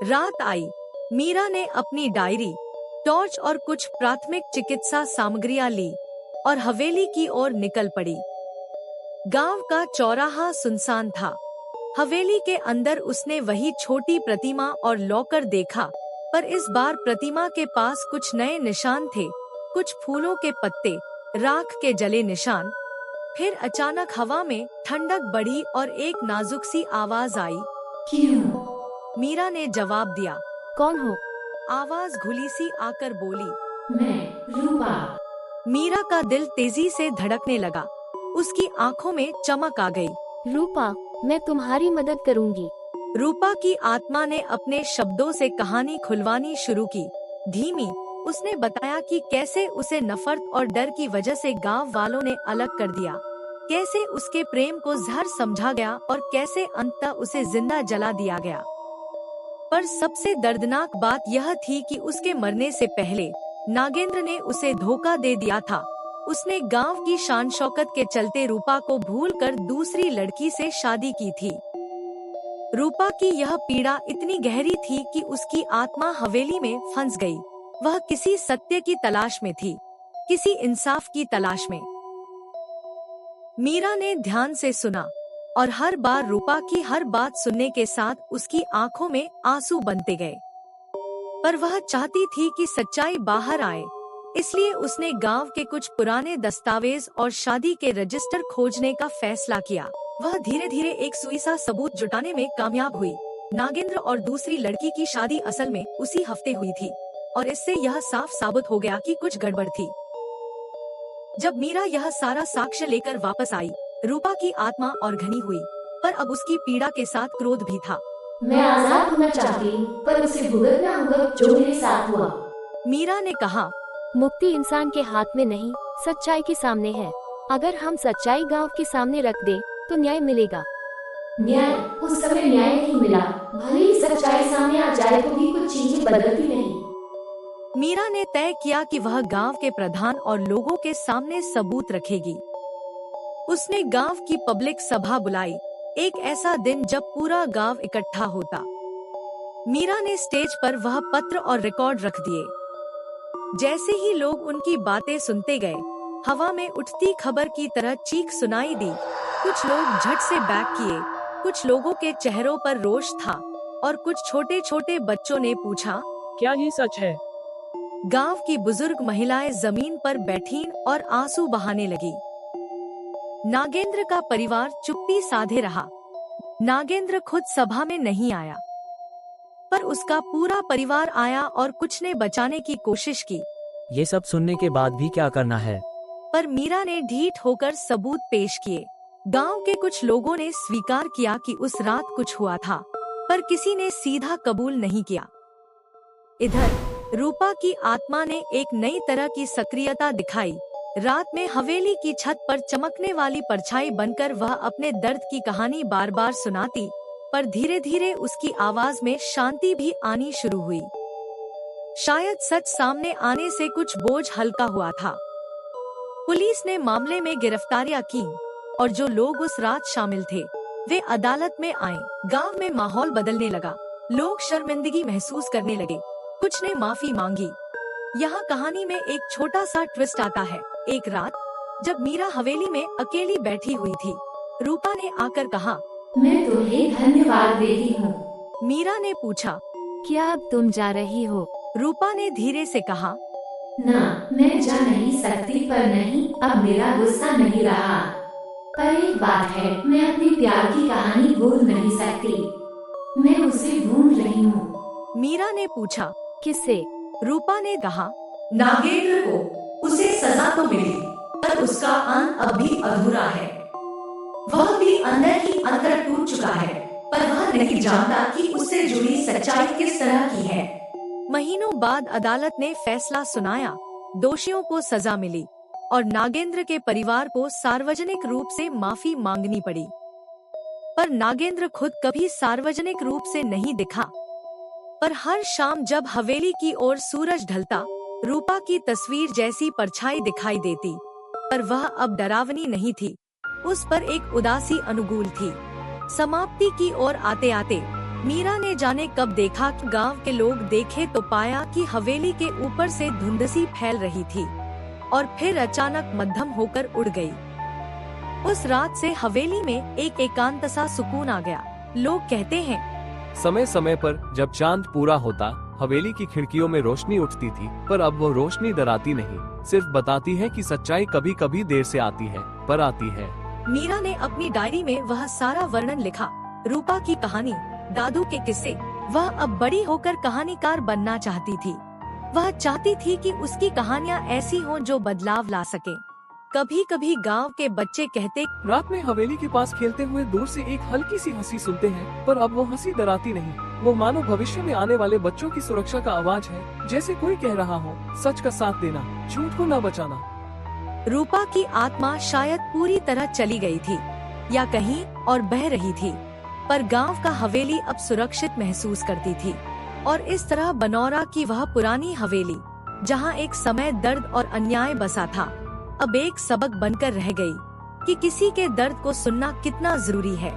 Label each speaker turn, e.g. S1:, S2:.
S1: रात आई। मीरा ने अपनी डायरी, टॉर्च और कुछ प्राथमिक चिकित्सा सामग्रियां ली और हवेली की ओर निकल पड़ी। गांव का चौराहा सुनसान था। हवेली के अंदर उसने वही छोटी प्रतिमा और लॉकर देखा, पर इस बार प्रतिमा के पास कुछ नए निशान थे। कुछ फूलों के पत्ते, राख के जले निशान। फिर अचानक हवा में ठंडक बढ़ी और एक नाजुक सी आवाज आई।
S2: क्यों?
S1: मीरा ने जवाब दिया।
S3: कौन हो?
S1: आवाज घुली सी आकर बोली।
S2: मैं रूपा।
S1: मीरा का दिल तेजी से धड़कने लगा। उसकी आंखों में चमक आ गई।
S3: रूपा, मैं तुम्हारी मदद करूंगी।
S1: रूपा की आत्मा ने अपने शब्दों से कहानी खुलवानी शुरू की। धीमी, उसने बताया कि कैसे उसे नफरत और डर की वजह से गांव वालों ने अलग कर दिया, कैसे उसके प्रेम को जहर समझा गया और कैसे अंततः उसे जिंदा जला दिया गया। पर सबसे दर्दनाक बात यह थी कि उसके मरने से पहले नागेंद्र ने उसे धोखा दे दिया था। उसने गांव की शान शौकत के चलते रूपा को भूलकर दूसरी लड़की से शादी की थी। रूपा की यह पीड़ा इतनी गहरी थी कि उसकी आत्मा हवेली में फंस गई। वह किसी सत्य की तलाश में थी, किसी इंसाफ की तलाश में। मीरा ने ध्यान से सुना और हर बार रूपा की हर बात सुनने के साथ उसकी आंखों में आंसू बनते गए। पर वह चाहती थी कि सच्चाई बाहर आए, इसलिए उसने गांव के कुछ पुराने दस्तावेज और शादी के रजिस्टर खोजने का फैसला किया। वह धीरे धीरे एक सुई सा सबूत जुटाने में कामयाब हुई। नागेंद्र और दूसरी लड़की की शादी असल में उसी हफ्ते हुई थी और इससे यह साफ साबित हो गया कि कुछ गड़बड़ थी। जब मीरा यह सारा साक्ष्य लेकर वापस आई, रूपा की आत्मा और घनी हुई, पर अब उसकी पीड़ा के साथ क्रोध भी था।
S2: मैं आजाद होना चाहती हूँ, पर उसे भुगतना होगा जो मेरे साथ हुआ।
S1: मीरा ने कहा।
S3: मुक्ति इंसान के हाथ में नहीं, सच्चाई के सामने है। अगर हम सच्चाई गांव के सामने रख दे तो न्याय मिलेगा।
S2: न्याय? उस समय न्याय नहीं मिला। भले ही सच्चाई सामने आ जाए तो भी कुछ चीजें बदलती नहीं।
S1: मीरा ने तय किया कि वह गांव के प्रधान और लोगों के सामने सबूत रखेगी। उसने गांव की पब्लिक सभा बुलाई, एक ऐसा दिन जब पूरा गांव इकट्ठा होता। मीरा ने स्टेज पर वह पत्र और रिकॉर्ड रख दिए। जैसे ही लोग उनकी बातें सुनते गए, हवा में उठती खबर की तरह चीख सुनाई दी। कुछ लोग झट से बैक किए, कुछ लोगों के चेहरों पर रोष था और कुछ छोटे छोटे बच्चों ने पूछा,
S4: क्या ये सच है?
S1: गांव की बुजुर्ग महिलाएं जमीन पर बैठीं और आंसू बहाने लगी। नागेंद्र का परिवार चुप्पी साधे रहा। नागेंद्र खुद सभा में नहीं आया, पर उसका पूरा परिवार आया और कुछ ने बचाने की कोशिश की।
S4: ये सब सुनने के बाद भी क्या करना है?
S1: पर मीरा ने ढीठ होकर सबूत पेश किए। गांव के कुछ लोगों ने स्वीकार किया कि उस रात कुछ हुआ था, पर किसी ने सीधा कबूल नहीं किया। इधर रूपा की आत्मा ने एक नई तरह की सक्रियता दिखाई। रात में हवेली की छत पर चमकने वाली परछाई बनकर वह अपने दर्द की कहानी बार बार सुनाती, पर धीरे धीरे उसकी आवाज में शांति भी आनी शुरू हुई। शायद सच सामने आने से कुछ बोझ हल्का हुआ था। पुलिस ने मामले में गिरफ्तारियां की और जो लोग उस रात शामिल थे वे अदालत में आए। गांव में माहौल बदलने लगा। लोग शर्मिंदगी महसूस करने लगे। कुछ ने माफी मांगी। यहाँ कहानी में एक छोटा सा ट्विस्ट आता है। एक रात जब मीरा हवेली में अकेली बैठी हुई थी, रूपा ने आकर कहा,
S2: मैं तुम्हें धन्यवाद देती हूँ।
S1: मीरा ने पूछा,
S3: क्या अब तुम जा रही हो?
S1: रूपा ने धीरे से कहा,
S2: ना, मैं जा नहीं सकती, पर नहीं, अब मेरा गुस्सा नहीं रहा। पर एक बात है, मैं अपने प्यार की कहानी भूल नहीं सकती। मैं उसे ढूंढ रही हूँ।
S1: मीरा ने पूछा,
S3: किससे?
S1: रूपा ने कहा,
S5: नागेंद्र को। उसे सजा तो मिली, पर उसका अंत अब भी अधूरा है। वह भी अंदर ही अंदर टूट चुका है, पर वह नहीं जानता कि उससे जुड़ी सच्चाई किस तरह की है।
S1: महीनों बाद अदालत ने फैसला सुनाया। दोषियों को सजा मिली और नागेंद्र के परिवार को सार्वजनिक रूप से माफी मांगनी पड़ी। पर नागेंद्र खुद कभी सार्वजनिक रूप से नहीं दिखा। पर हर शाम जब हवेली की ओर सूरज ढलता, रूपा की तस्वीर जैसी परछाई दिखाई देती, पर वह अब डरावनी नहीं थी। उस पर एक उदासी अनुकूल थी। समाप्ति की ओर आते आते मीरा ने जाने कब देखा कि गांव के लोग देखे तो पाया कि हवेली के ऊपर से धुंध सी फैल रही थी और फिर अचानक मध्यम होकर उड़ गई। उस रात से हवेली में एक एकांत सा सुकून आ गया। लोग कहते हैं
S6: समय समय पर जब चांद पूरा होता, हवेली की खिड़कियों में रोशनी उठती थी, पर अब वो रोशनी डराती नहीं, सिर्फ बताती है कि सच्चाई कभी कभी देर से आती है, पर आती है।
S1: मीरा ने अपनी डायरी में वह सारा वर्णन लिखा, रूपा की कहानी, दादू के किस्से। वह अब बड़ी होकर कहानीकार बनना चाहती थी। वह चाहती थी कि उसकी कहानियाँ ऐसी हों जो बदलाव ला सके। कभी कभी गांव के बच्चे कहते,
S6: रात में हवेली के पास खेलते हुए दूर से एक हल्की सी हंसी सुनते हैं, पर अब वो हंसी डराती नहीं, वो मानो भविष्य में आने वाले बच्चों की सुरक्षा का आवाज है, जैसे कोई कह रहा हो, सच का साथ देना, झूठ को न बचाना।
S1: रूपा की आत्मा शायद पूरी तरह चली गई थी या कहीं और बह रही थी, पर गांव का हवेली अब सुरक्षित महसूस करती थी। और इस तरह बनौरा की वह पुरानी हवेली, जहां एक समय दर्द और अन्याय बसा था, अब एक सबक बनकर रह गई कि किसी के दर्द को सुनना कितना जरूरी है।